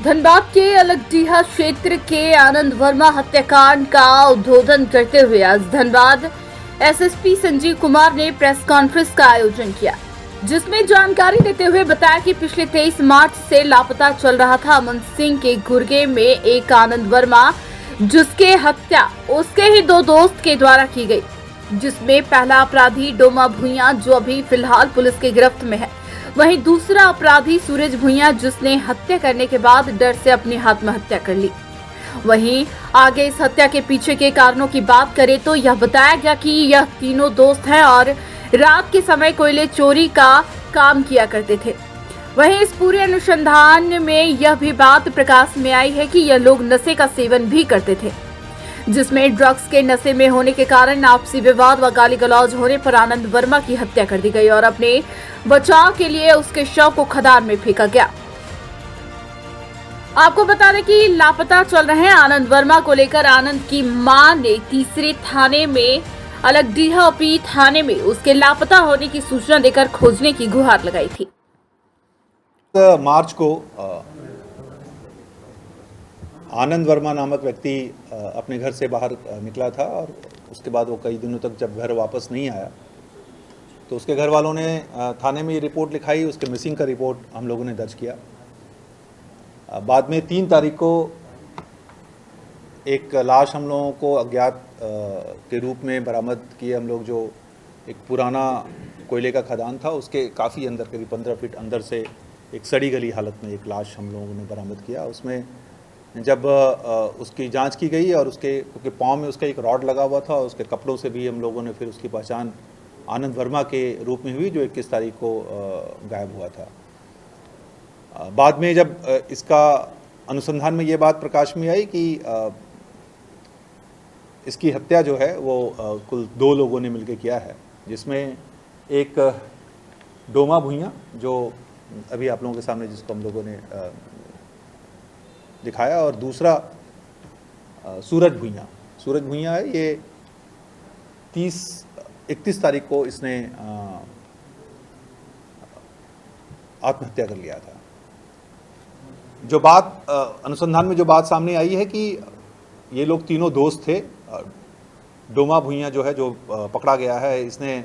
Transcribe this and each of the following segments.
धनबाद के अलगडीहा क्षेत्र के आनंद वर्मा हत्याकांड का उद्भोधन करते हुए आज धनबाद एसएसपी संजीव कुमार ने प्रेस कॉन्फ्रेंस का आयोजन किया, जिसमें जानकारी देते हुए बताया कि पिछले 23 मार्च से लापता चल रहा था अमन सिंह के गुर्गे में एक आनंद वर्मा, जिसके हत्या उसके ही दो दोस्त के द्वारा की गई, जिसमें पहला अपराधी डोमा भुइयां जो अभी फिलहाल पुलिस की गिरफ्त में है, वहीं दूसरा अपराधी सूरज भुइयां जिसने हत्या करने के बाद डर से अपनी आत्महत्या कर ली। वहीं आगे इस हत्या के पीछे के कारणों की बात करें तो यह बताया गया कि यह तीनों दोस्त हैं और रात के समय कोयले चोरी का काम किया करते थे। वहीं इस पूरे अनुसंधान में यह भी बात प्रकाश में आई है कि यह लोग नशे का सेवन भी करते थे, जिसमें ड्रग्स के नशे में होने के कारण आपसी विवाद व गाली गलौज होने पर आनंद वर्मा की हत्या कर दी गई और अपने बचाव के लिए उसके शव को खदान में फेंका गया। आपको बता दें कि लापता चल रहे आनंद वर्मा को लेकर आनंद की मां ने तीसरे थाने में अलगडीहा ओपी थाने में उसके लापता होने की सूचना देकर खोजने की गुहार लगाई थी। मार्च को आनंद वर्मा नामक व्यक्ति अपने घर से बाहर निकला था और उसके बाद वो कई दिनों तक जब घर वापस नहीं आया तो उसके घर वालों ने थाने में ये रिपोर्ट लिखाई। उसके मिसिंग का रिपोर्ट हम लोगों ने दर्ज किया। बाद में 3 तारीख को एक लाश हम लोगों को अज्ञात के रूप में बरामद किए हम लोग, जो एक पुराना कोयले का खदान था, उसके काफ़ी अंदर करीब 15 फीट अंदर से एक सड़ी गली हालत में एक लाश हम लोगों ने बरामद किया। उसमें जब उसकी जांच की गई और क्योंकि पाँव में उसका एक रॉड लगा हुआ था, उसके कपड़ों से भी हम लोगों ने फिर उसकी पहचान आनंद वर्मा के रूप में हुई, जो 21 तारीख को गायब हुआ था। बाद में जब इसका अनुसंधान में ये बात प्रकाश में आई कि इसकी हत्या जो है वो कुल 2 लोगों ने मिलकर किया है, जिसमें एक डोमा भुइयां जो अभी आप लोगों के सामने जिसको हम लोगों ने दिखाया, और दूसरा सूरज भुइयां है। ये 31 तारीख को इसने आत्महत्या कर लिया था। जो बात अनुसंधान में जो बात सामने आई है कि ये लोग तीनों दोस्त थे। डोमा भुइयां जो है, जो पकड़ा गया है, इसने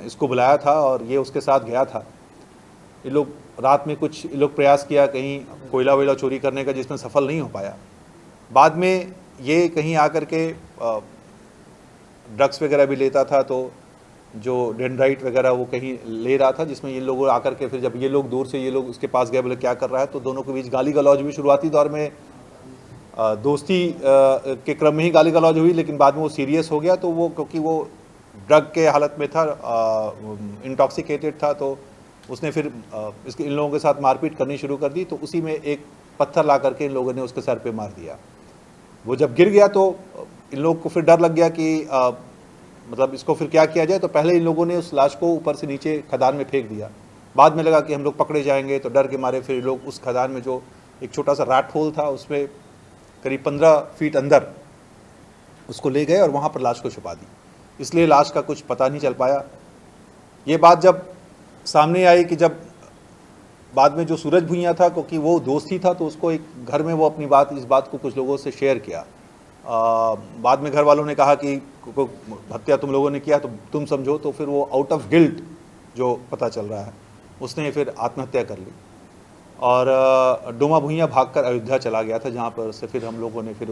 इसको बुलाया था और ये उसके साथ गया था। ये लोग रात में कुछ प्रयास किया कहीं कोयला वोयला चोरी करने का, जिसमें सफल नहीं हो पाया। बाद में ये कहीं आकर के ड्रग्स वगैरह भी लेता था, तो जो डेंड्राइट वगैरह वो कहीं ले रहा था, जिसमें ये लोग आकर के फिर जब ये लोग दूर से ये लोग उसके पास गए, बोले क्या कर रहा है, तो दोनों के बीच गाली गलौज भी शुरुआती दौर में दोस्ती के क्रम में ही गाली गलौज हुई, लेकिन बाद में वो सीरियस हो गया। तो वो क्योंकि वो ड्रग के हालत में था, इंटॉक्सिकेटेड था, तो उसने फिर इन लोगों के साथ मारपीट करनी शुरू कर दी। तो उसी में एक पत्थर ला करके इन लोगों ने उसके सर पे मार दिया। वो जब गिर गया तो इन लोगों को फिर डर लग गया कि मतलब इसको फिर क्या किया जाए। तो पहले इन लोगों ने उस लाश को ऊपर से नीचे खदान में फेंक दिया। बाद में लगा कि हम लोग पकड़े जाएंगे, तो डर के मारे फिर लोग उस खदान में जो एक छोटा सा रैट होल था, उसमें करीब 15 फीट अंदर उसको ले गए और वहाँ पर लाश को छुपा दी। इसलिए लाश का कुछ पता नहीं चल पाया। ये बात जब सामने आई कि जब बाद में जो सूरज भुइयां था, क्योंकि वो दोस्त ही था, तो उसको एक घर में वो अपनी इस बात को कुछ लोगों से शेयर किया। बाद में घर वालों ने कहा कि हत्या तुम लोगों ने किया तो तुम समझो। तो फिर वो आउट ऑफ गिल्ट जो पता चल रहा है, उसने फिर आत्महत्या कर ली और डोमा भुइयां भागकर अयोध्या चला गया था, जहाँ पर से फिर हम लोगों ने फिर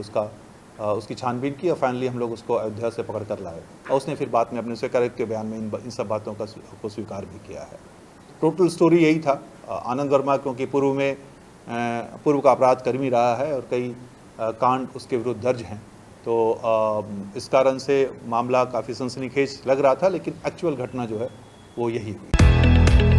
उसकी छानबीन की और फाइनली हम लोग उसको अयोध्या से पकड़ कर लाए और उसने फिर बाद में अपने स्वीकारोक्ति के बयान में इन सब बातों को स्वीकार भी किया है। टोटल स्टोरी यही था। आनंद वर्मा क्योंकि पूर्व का अपराध कर्मी रहा है और कई कांड उसके विरुद्ध दर्ज हैं, तो इस कारण से मामला काफ़ी सनसनीखेज लग रहा था, लेकिन एक्चुअल घटना जो है वो यही हुई।